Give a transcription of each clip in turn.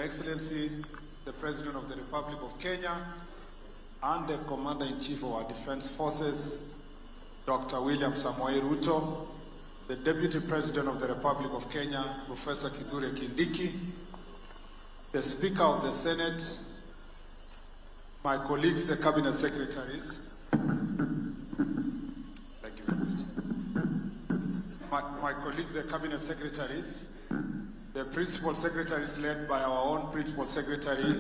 Excellency, the President of the Republic of Kenya, and the Commander-in-Chief of our Defense Forces, Dr. William Samoei Ruto, the Deputy President of the Republic of Kenya, Professor Kithure Kindiki, the Speaker of the Senate, my colleagues, the Cabinet Secretaries, thank you very much. My colleagues, the Cabinet Secretaries, the Principal Secretaries led by our own Principal Secretary,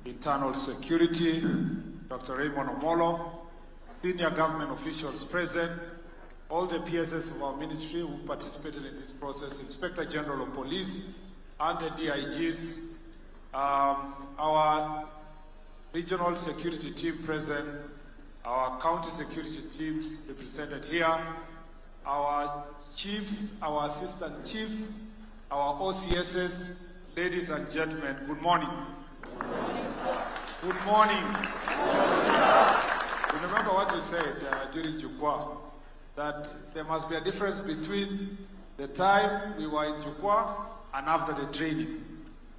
Internal Security, Dr. Raymond Omolo, senior government officials present, all the PSS of our ministry who participated in this process, Inspector General of Police, and the DIGs, our regional security team present, our county security teams represented here, our chiefs, our assistant chiefs, our OCSs, ladies and gentlemen, good morning. Good morning, sir. Good morning. Good morning, sir. You remember what we said during Jukwa, that there must be a difference between the time we were in Jukwa and after the training.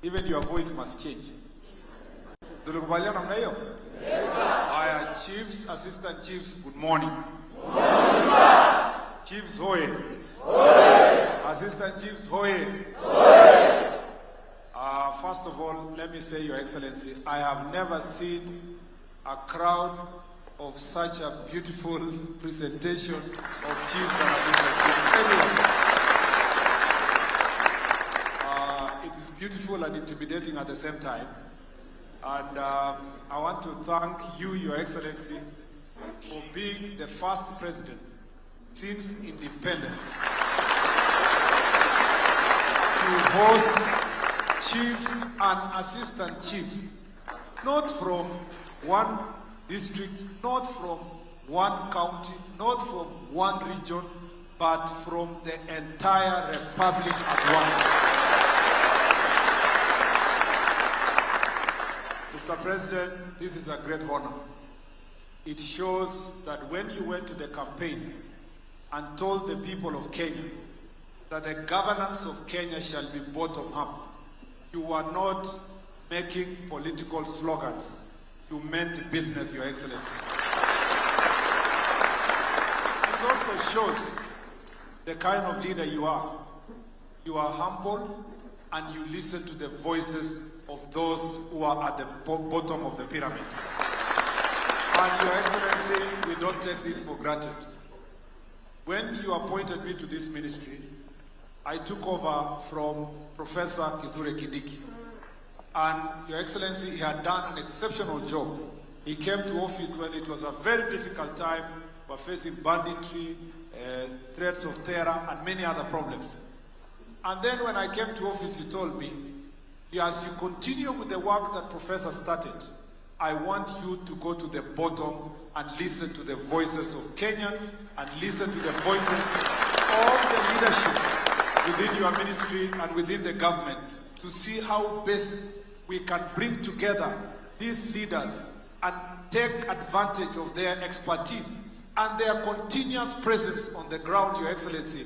Even your voice must change. Yes, sir. Our chiefs, assistant chiefs, good morning. Good morning, sir. Chiefs, hoye. Hoye. Assistant chiefs, hoye. Hoye. First of all, let me say, Your Excellency, I have never seen a crowd of such a beautiful presentation of chiefs and assistant chiefs. It is beautiful and intimidating at the same time. And I want to thank you, Your Excellency, for being the first president since independence to host chiefs and assistant chiefs, not from one district, not from one county, not from one region, but from the entire republic at once. Mr. President, this is a great honor. It shows that when you went to the campaign and told the people of Kenya that the governance of Kenya shall be bottom up, you were not making political slogans. You meant business, Your Excellency. It also shows the kind of leader you are. You are humble and you listen to the voices of those who are at the bottom of the pyramid. And Your Excellency, we don't take this for granted. When you appointed me to this ministry, I took over from Professor Kithure Kindiki. And Your Excellency, he had done an exceptional job. He came to office when it was a very difficult time. We were facing banditry, threats of terror, and many other problems. And then when I came to office, he told me, as you continue with the work that Professor started, I want you to go to the bottom and listen to the voices of Kenyans and listen to the voices of the leadership within your ministry and within the government to see how best we can bring together these leaders and take advantage of their expertise and their continuous presence on the ground, Your Excellency,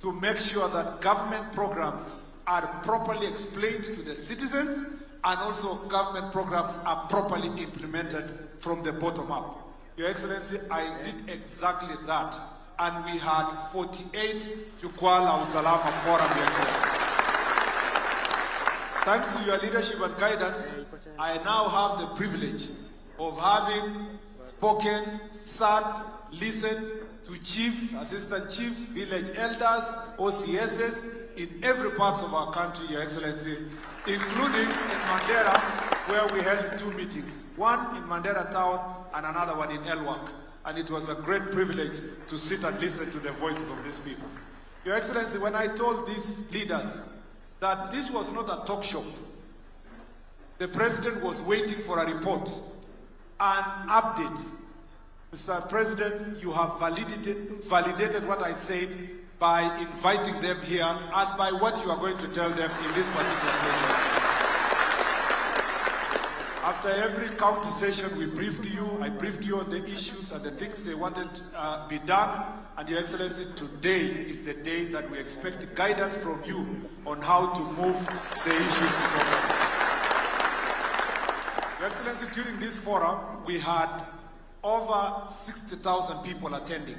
to make sure that government programs are properly explained to the citizens and also government programs are properly implemented from the bottom up. Your Excellency, I did exactly that. And we had 48 Jukwaa la Usalama Forum, Your Excellency. Thanks to your leadership and guidance, I now have the privilege of having spoken, sat, listened to chiefs, assistant chiefs, village elders, OCSs, in every part of our country, Your Excellency, including in Mandera, where we held 2 meetings. One in Mandera town and another one in Elwak. And it was a great privilege to sit and listen to the voices of these people. Your Excellency, when I told these leaders that this was not a talk show, the President was waiting for a report, an update. Mr. President, you have validated what I said by inviting them here and by what you are going to tell them in this particular session. After every county session, we briefed you. I briefed you on the issues and the things they wanted to be done. And Your Excellency, today is the day that we expect guidance from you on how to move the issues forward. Your Excellency, during this forum, we had over 60,000 people attending,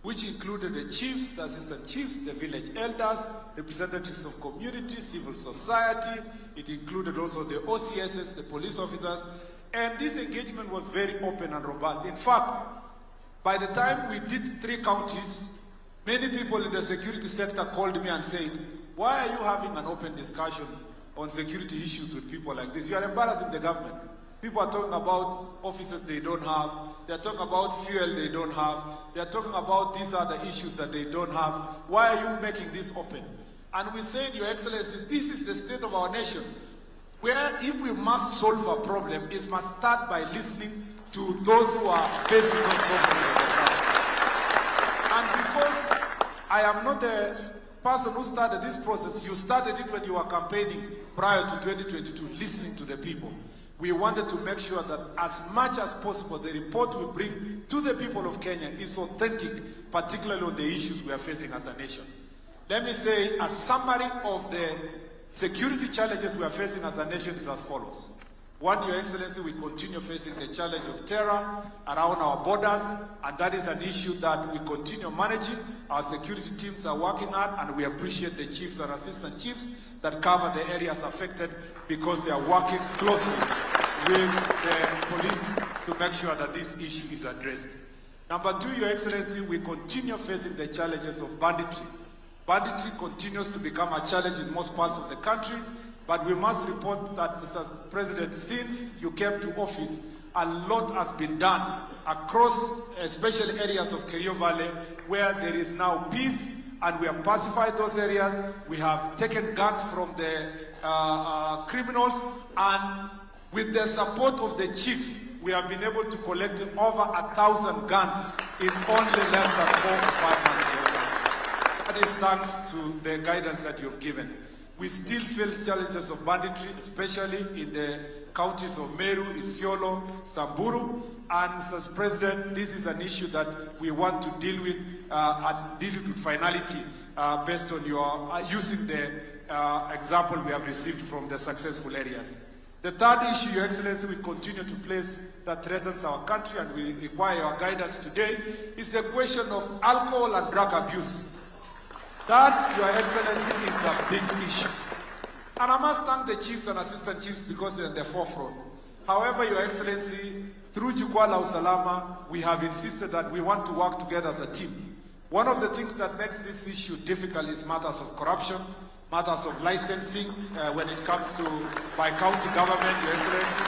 which included the chiefs, the assistant chiefs, the village elders, representatives of community, civil society. It included also the OCSs, the police officers, and this engagement was very open and robust. In fact, by the time we did 3 counties, many people in the security sector called me and said, why are you having an open discussion on security issues with people like this? You are embarrassing the government. People are talking about officers they don't have. They are talking about fuel they don't have. They are talking about these are the issues that they don't have. Why are you making this open? And we said, Your Excellency, this is the state of our nation, where if we must solve a problem, it must start by listening to those who are facing those problems. And because I am not the person who started this process, you started it when you were campaigning prior to 2022, listening to the people. We wanted to make sure that as much as possible, the report we bring to the people of Kenya is authentic, particularly on the issues we are facing as a nation. Let me say a summary of the security challenges we are facing as a nation is as follows. 1, Your Excellency, we continue facing the challenge of terror around our borders, and that is an issue that we continue managing. Our security teams are working hard, and we appreciate the chiefs and assistant chiefs that cover the areas affected because they are working closely with the police to make sure that this issue is addressed. Number 2, Your Excellency, we continue facing the challenges of banditry. Banditry continues to become a challenge in most parts of the country, but we must report that, Mr. President, since you came to office, a lot has been done across, especially areas of Kerio Valley, where there is now peace, and we have pacified those areas. We have taken guns from the criminals, and with the support of the chiefs, we have been able to collect over 1,000 guns in only less than 4 or 5 months. That is thanks to the guidance that you've given. We still feel challenges of banditry, especially in the counties of Meru, Isiolo, Samburu, and Mr. President, this is an issue that we want to deal with and deal with finality based on your using the example we have received from the successful areas. The third issue, Your Excellency, we continue to place that threatens our country and we require your guidance today, is the question of alcohol and drug abuse. That, Your Excellency, is a big issue. And I must thank the chiefs and assistant chiefs because they're in the forefront. However, Your Excellency, through Jukwaa la Usalama, we have insisted that we want to work together as a team. One of the things that makes this issue difficult is matters of corruption, matters of licensing when it comes to by county government, Your Excellency.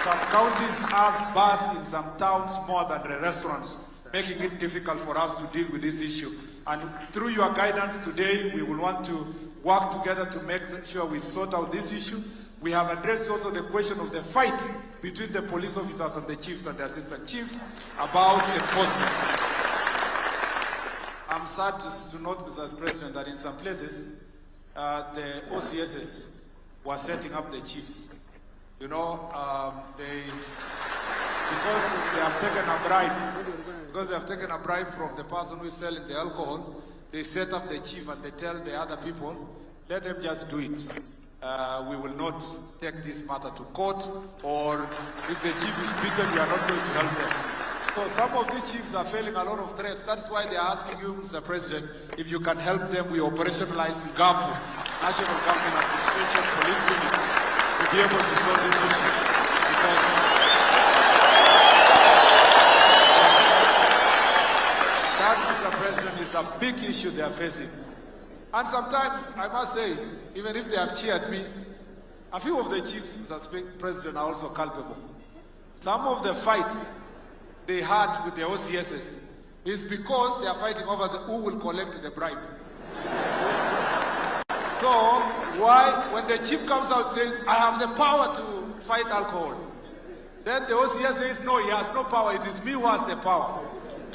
Some counties have bars in some towns more than the restaurants, making it difficult for us to deal with this issue. And through your guidance today, we will want to work together to make sure we sort out this issue. We have addressed also the question of the fight between the police officers and the chiefs and the assistant chiefs about enforcement. I'm sad to note, Mr. President, that in some places, the OCSs were setting up the chiefs. You know, because they have taken a bribe from the person who is selling the alcohol, they set up the chief and they tell the other people, let them just do it. We will not take this matter to court, or if the chief is beaten, we are not going to help them. So some of the chiefs are failing a lot of threats. That's why they are asking you, Mr. President, if you can help them, we operationalize GAPU, National Government Administration Police Unit, to be able to solve this issue. Because that, Mr. President, is a big issue they are facing. And sometimes, I must say, even if they have cheered me, a few of the chiefs, Mr. President, are also culpable. Some of the fights they had with the OCSs is because they are fighting over who will collect the bribe. So, why, when the chief comes out and says, I have the power to fight alcohol, then the OCS says, no, he has no power, it is me who has the power.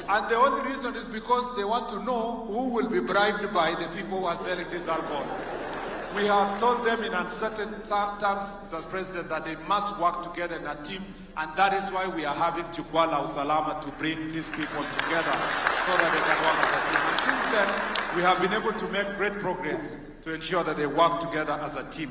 And the only reason is because they want to know who will be bribed by the people who are selling this alcohol. We have told them in uncertain terms, Mr. President, that they must work together in a team, and that is why we are having Jukwaa la Usalama to bring these people together so that they can work as a team. And since then, we have been able to make great progress to ensure that they work together as a team.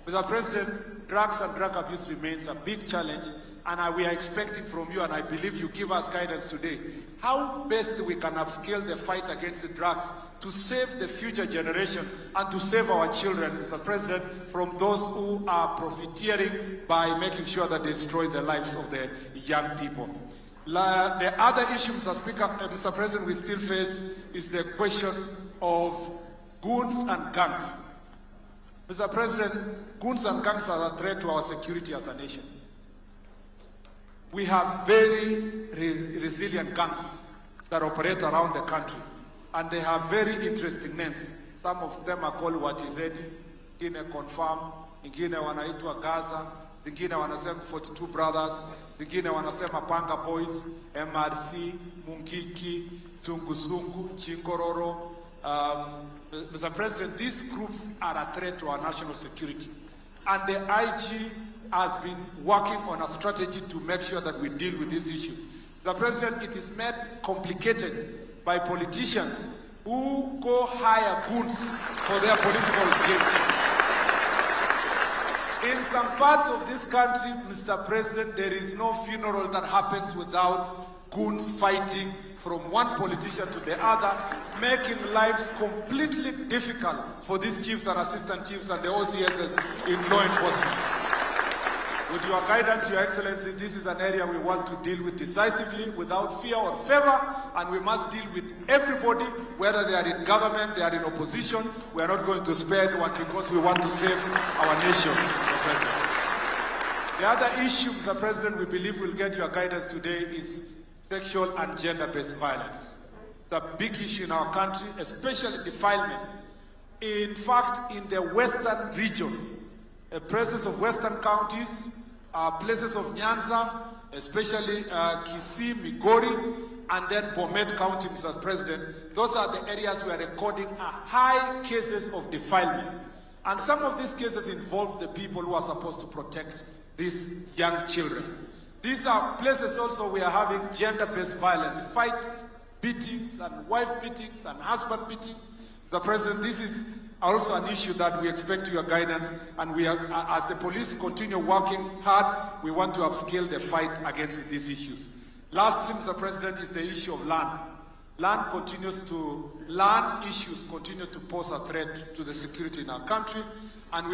Mr. President, drugs and drug abuse remains a big challenge, and we are expecting from you, and I believe you give us guidance today, how best we can upscale the fight against the drugs to save the future generation and to save our children, Mr. President, from those who are profiteering by making sure that they destroy the lives of the young people. The other issue, Mr. President, we still face is the question of goons and gangs. Mr. President, goons and gangs are a threat to our security as a nation. We have very resilient gangs that operate around the country, and they have very interesting names. Some of them are called Watizedi, ingine Confirm, ingine wanaitwa Gaza, zingine wanasema 42 Brothers, zingine wanasema Panga Boys, MRC, Munguki, Sungu, Chingororo. Mr. President, these groups are a threat to our national security, and the IG has been working on a strategy to make sure that we deal with this issue. Mr. President, it is made complicated by politicians who go hire goons for their political gain. In some parts of this country, Mr. President, there is no funeral that happens without goons fighting from one politician to the other, making lives completely difficult for these chiefs and assistant chiefs and the OCSs in law enforcement. With your guidance, Your Excellency, this is an area we want to deal with decisively, without fear or favor, and we must deal with everybody, whether they are in government, they are in opposition. We are not going to spare anyone because we want to save our nation, Mr. President. The other issue, Mr. President, we believe will get your guidance today is sexual and gender-based violence. It's a big issue in our country, especially defilement. In fact, in the western region, the presence of western counties, places of Nyanza, especially Kisii, Migori, and then Bomet County, Mr. President, those are the areas we are recording high cases of defilement. And some of these cases involve the people who are supposed to protect these young children. These are places also we are having gender-based violence, fights, beatings, and wife beatings, and husband beatings. Mr. President, this is also an issue that we expect your guidance, and we are, as the police continue working hard, we want to upscale the fight against these issues. Lastly, Mr. President, is the issue of land. Land issues continue to pose a threat to the security in our country, and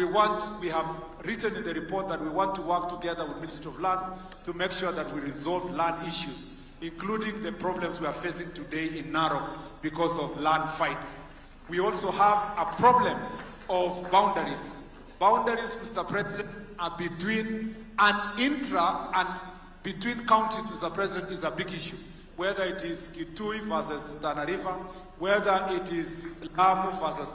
we have written in the report that we want to work together with Ministry of Lands to make sure that we resolve land issues, including the problems we are facing today in Narok because of land fights. We also have a problem of boundaries. Boundaries, Mr. President, are between and intra and between counties, Mr. President, is a big issue. Whether it is Kitui versus Tana River, whether it is Lamu versus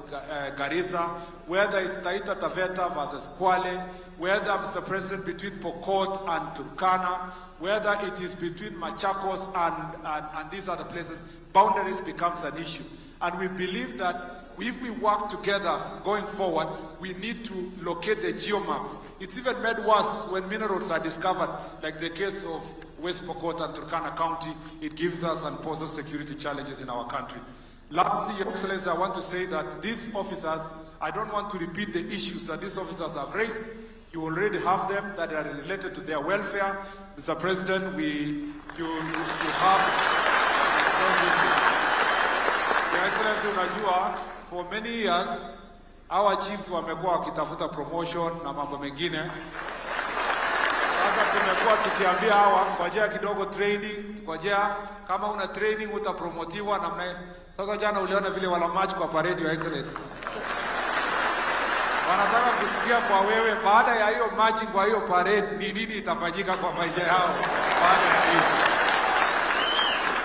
Garissa, whether it's Taita Taveta versus Kwale, whether, Mr. President, between Pokot and Turkana, whether it is between Machakos and these other places, boundaries becomes an issue. And we believe that if we work together going forward, we need to locate the geomaps. It's even made worse when minerals are discovered, like the case of West Pokot and Turkana County. It gives us and poses security challenges in our country. Lastly, Your Excellency, I want to say that these officers, I don't want to repeat the issues that these officers have raised. You already have them that are related to their welfare. Mr. President, you have Your Excellency, unajua, for many years, our chiefs wamekuwa wakitafuta promotion na mambo mengine. Sasa tumekuwa tukiambia hawa, ngojea kidogo training, ngojea kama una training utapromotiwa na mna. Sasa jana uliona vile wala match kwa parade, Your Excellency. Wanataka kusikia kwa wewe baada ya hiyo match kwa hiyo parade ni nini itafanyika kwa maisha yao baada ya hiyo.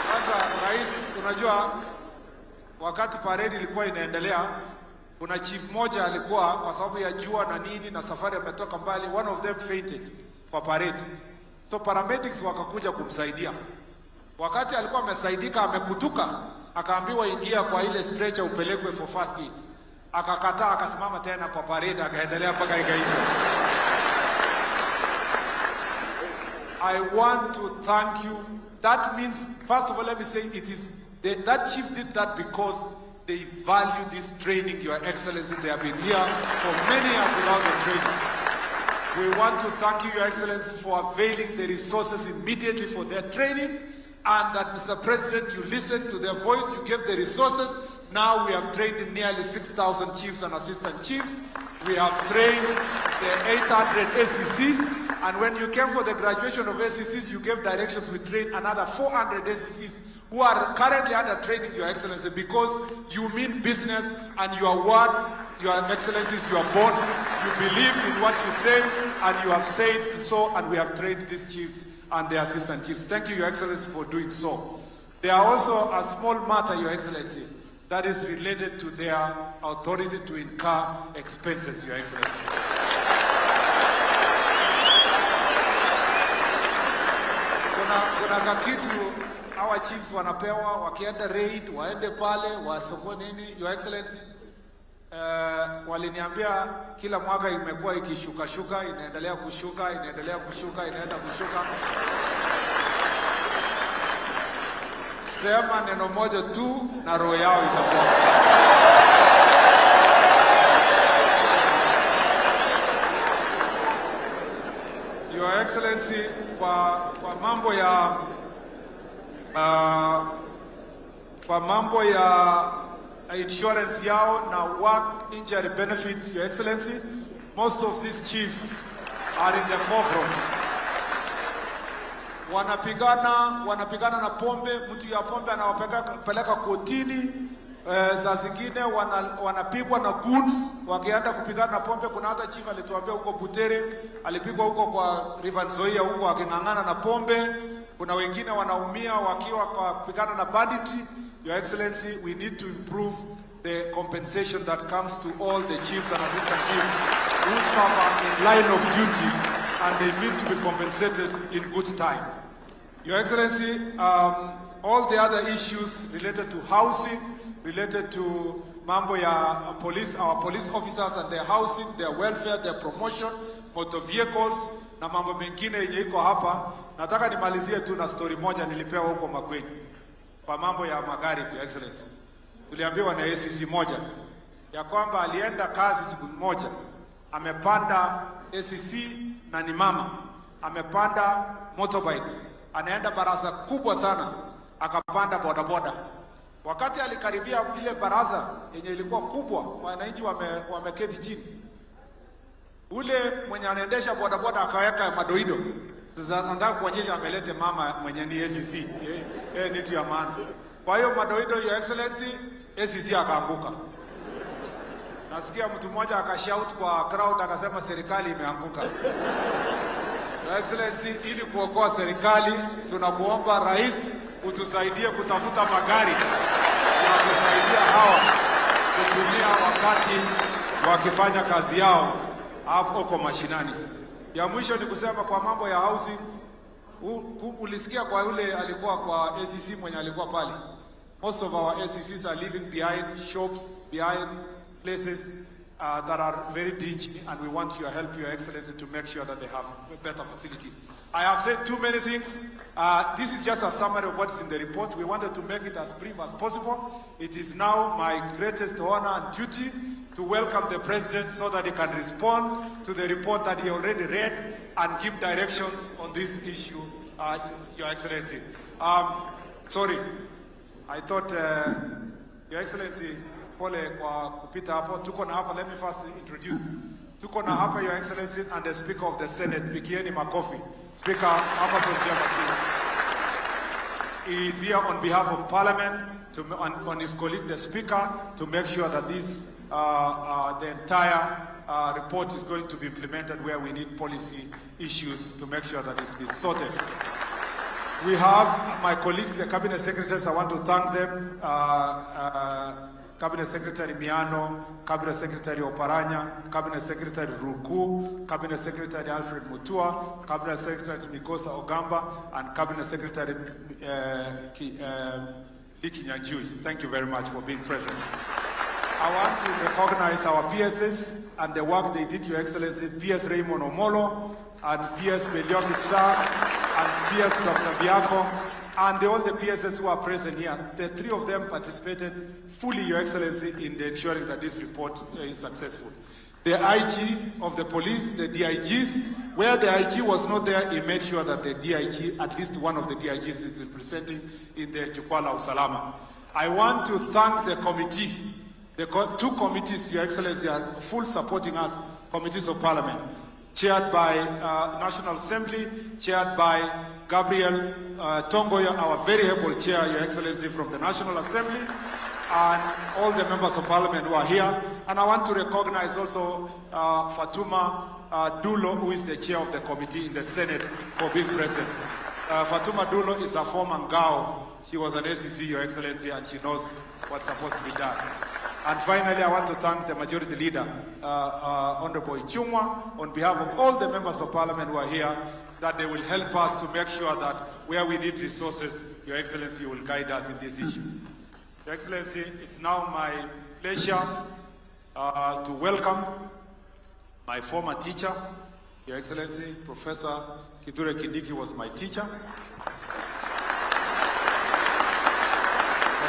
Sasa rais, unajua wakati parade ilikuwa inaendelea, kuna chief moja alikuwa kwa sababu ya jua na nini na safari ametoka mbali, one of them fainted kwa parade. So paramedics wakakuja kumsaidia. Wakati alikuwa amesaidika, amekutuka, akaambiwa ingia kwa ile stretcher upelekwe for first aid. Akakataa, akasimama tena kwa parade, akaendelea mpaka ikaisha. I want to thank you. That means, first of all, let me say it is that chief did that because they value this training, Your Excellency. They have been here for many years about the training. We want to thank you, Your Excellency, for availing the resources immediately for their training, and that, Mr. President, you listened to their voice, you gave the resources. Now we have trained nearly 6,000 chiefs and assistant chiefs. We have trained the 800 SCCs, and when you came for the graduation of SCCs, you gave directions. We trained another 400 SCCs who are currently under training, Your Excellency, because you mean business and your word, Your Excellency, is your bond. You believe in what you say, and you have said so, and we have trained these chiefs and the assistant chiefs. Thank you, Your Excellency, for doing so. There are also a small matter, Your Excellency, that is related to their authority to incur expenses, Your Excellency. Kuna kakitu our chiefs wanapewa wakienda raid, waende pale, wasoko nini, Your Excellency. Waliniambia kila mwaka imekuwa ikishuka, inaendelea kushuka, inaenda kushuka. Sema neno moja tu na roho yao itakuwa. Your Excellency, kwa mambo ya insurance yao na work injury benefits, Your Excellency, most of these chiefs are in the forefront. Wanapigana na pombe, mtu ya pombe anawapeleka kotini. Saa zingine wanapigwa na goons wakienda kupigana na pombe. Kuna hata chief alituambia huko Butere alipigwa huko kwa River Nzoia huko akingangana na pombe. Kuna wengine wanaumia wakiwa kwa kupigana na banditry. Your Excellency, we need to improve the compensation that comes to all the chiefs and assistant chiefs who suffer in line of duty, and they need to be compensated in good time. Your Excellency, all the other issues related to housing, related to mambo ya police, our police officers and their housing, their welfare, their promotion, motor vehicles, na mambo mengine yenye iko hapa. Nataka nimalizie tu na story moja nilipewa huko Makweni. Kwa mambo ya magari, Your Excellency. Tuliambiwa na ACC moja ya kwamba alienda kazi siku moja, amepanda ACC na ni mama, amepanda motorbike, anaenda baraza kubwa sana, akapanda bodaboda. Wakati alikaribia ile baraza yenye ilikuwa kubwa, wananchi wameketi chini. Ule mwenye anaendesha bodaboda akaweka madoido. Sasa nataka kuonyesha amelete mama mwenye ni ACC. Ni tu ya maana. Kwa hiyo madoido, Your Excellency, ACC akaanguka. Nasikia mtu mmoja akashout kwa crowd akasema serikali imeanguka. Your Excellency, ili kuokoa serikali, tunakuomba rais utusaidie kutafuta magari na kusaidia hawa kutumia wakati wakifanya kazi yao hapo kwa mashinani. Ya mwisho ni kusema kwa mambo ya housing, ulisikia kwa yule alikuwa kwa ACC mwenye alikuwa pale. Most of our ACCs are living behind shops, behind places that are very dingy, and we want your help, Your Excellency, to make sure that they have better facilities. I have said too many things. This is just a summary of what is in the report. We wanted to make it as brief as possible. It is now my greatest honor and duty to welcome the President so that he can respond to the report that he already read and give directions on this issue, Your Excellency. Sorry, I thought, Your Excellency, pole kwa kupita hapo. Tuko na hapa, let me first introduce. Tuko na hapa, Your Excellency, and the Speaker of the Senate, Pikieni Makofi. Speaker Amason Jemasi. He is here on behalf of Parliament, on his colleague, the Speaker, to make sure that this, the entire report is going to be implemented where we need policy issues to make sure that it's been sorted. We have my colleagues, the Cabinet Secretaries. I want to thank them. Cabinet Secretary Miano, Cabinet Secretary Oparanya, Cabinet Secretary Ruku, Cabinet Secretary Alfred Mutua, Cabinet Secretary Mikosa Ogamba, and Cabinet Secretary Liki Nyanjui. Thank you very much for being present. I want to recognize our PSs and the work they did, Your Excellency, PS Raymond Omolo, and PS Beliomi Sar, and PS Dr. Biako, and all the PSs who are present here. The three of them participated fully, Your Excellency, in ensuring that this report is successful. the IG of the police, the DIGs. Where the IG was not there, he made sure that the DIG, at least one of the DIGs, is representing in the Jukwaa la Usalama. I want to thank the committee, the two committees, Your Excellency, are full supporting us, committees of parliament, chaired by National Assembly, chaired by Gabriel Tongoya, our very able chair, Your Excellency, from the National Assembly, and all the members of parliament who are here. And I want to recognize also Fatuma Dulo, who is the chair of the committee in the Senate, for being present. Fatuma Dulo is a former Ngao. She was an SEC, Your Excellency, and she knows what's supposed to be done. And finally, I want to thank the Majority Leader, Honorable Ichung'wa, on behalf of all the members of parliament who are here, that they will help us to make sure that where we need resources, Your Excellency, you will guide us in this issue. Your Excellency, it's now my pleasure to welcome my former teacher, Your Excellency, Professor Kithure Kindiki was my teacher.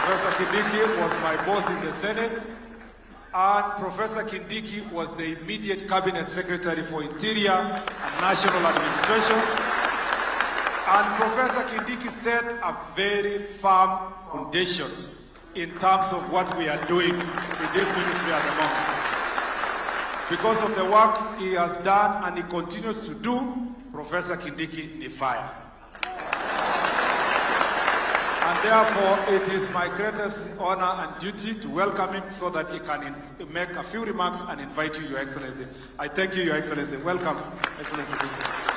Professor Kindiki was my boss in the Senate, and Professor Kindiki was the immediate Cabinet Secretary for Interior and National Administration. And Professor Kindiki set a very firm foundation in terms of what we are doing with this ministry at the moment. Because of the work he has done and he continues to do, Professor Kindiki ni fire. And therefore, it is my greatest honor and duty to welcome him so that he can make a few remarks and invite you, Your Excellency. I thank you, Your Excellency. Welcome, Excellency.